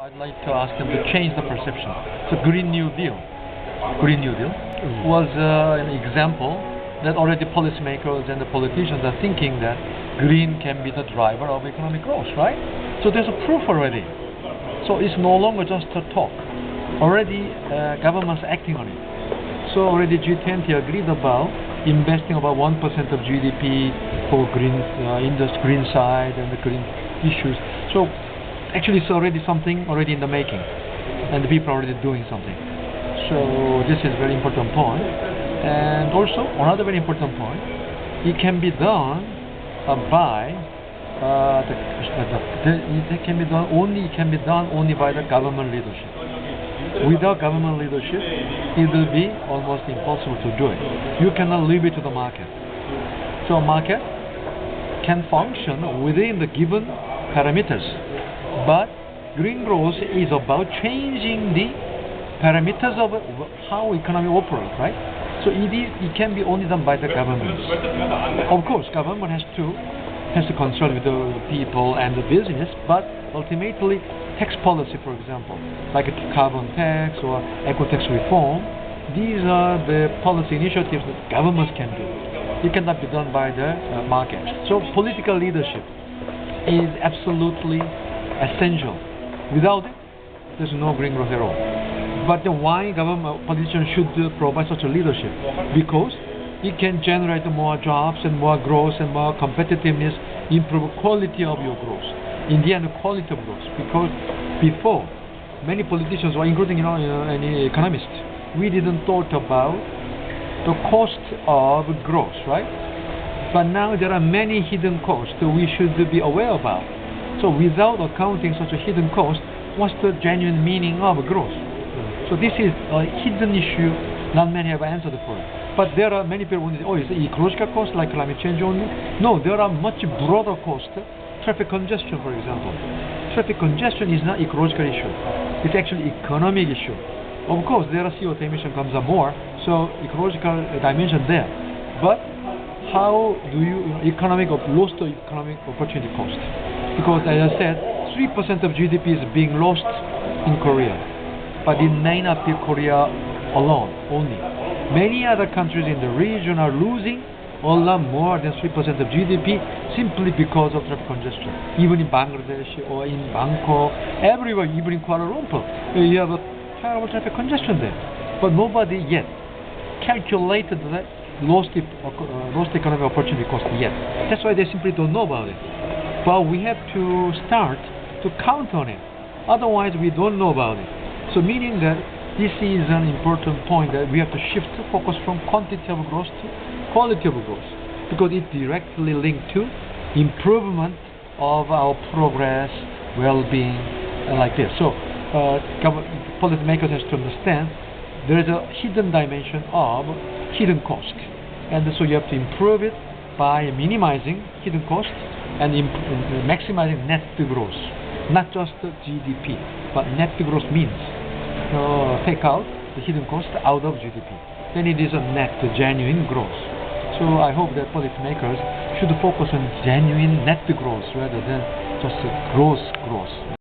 I'd like to ask them to change the perception. So Green New Deal. Green New Deal was an example that already policymakers and the politicians are thinking that green can be the driver of economic growth, right? So there's a proof already. So it's no longer just a talk. Already governments acting on it. So already G20 agreed about investing about 1% of GDP for green industry, green side and the green issues. So actually it's already something already in the making, and the people are already doing something. So this is a very important point. And also another very important point, it can be done by it can be done only by the government leadership. Without government leadership, it will be almost impossible to do it. You cannot leave it to the market. So a market can function within the given parameters, but green growth is about changing the parameters of how economy operates, right? So it can be only done by the governments. Of course, government has to concern with the people and the business, but ultimately tax policy, for example, like a carbon tax or eco-tax reform, these are the policy initiatives that governments can do. It cannot be done by the market. So political leadership is absolutely essential. Without it, there's no green growth at all. But why government politicians should provide such a leadership? Because it can generate more jobs and more growth and more competitiveness, improve quality of your growth. In the end, the quality of growth. Because before, many politicians, including any economists, we didn't thought about the cost of growth, right? But now there are many hidden costs we should be aware about. So without accounting such a hidden cost, what's the genuine meaning of growth? So this is a hidden issue. Not many have answered for it. But there are many people who say, is it ecological cost like climate change only? No, there are much broader costs. Traffic congestion, for example. Traffic congestion is not ecological issue. It's actually economic issue. Of course, there are CO2 emission comes up more, so ecological dimension there. But how do you lost the economic opportunity cost? Because as I said, 3% of GDP is being lost in Korea. But it may not be Korea alone only. Many other countries in the region are losing a lot more than 3% of GDP simply because of traffic congestion. Even in Bangladesh or in Bangkok, everywhere, even in Kuala Lumpur, you have a terrible traffic congestion there. But nobody yet calculated that lost economic opportunity cost yet. That's why they simply don't know about it. But we have to start to count on it. Otherwise, we don't know about it. So meaning that this is an important point that we have to shift to focus from quantity of growth to quality of growth, because it directly linked to improvement of our progress, well-being, and like this. So policymakers have to understand there is a hidden dimension of hidden cost, and so you have to improve it by minimizing hidden cost and maximizing net growth, not just the GDP, but net growth means take out the hidden cost out of GDP. Then it is a net, genuine growth. So I hope that policymakers should focus on genuine net growth rather than just gross growth.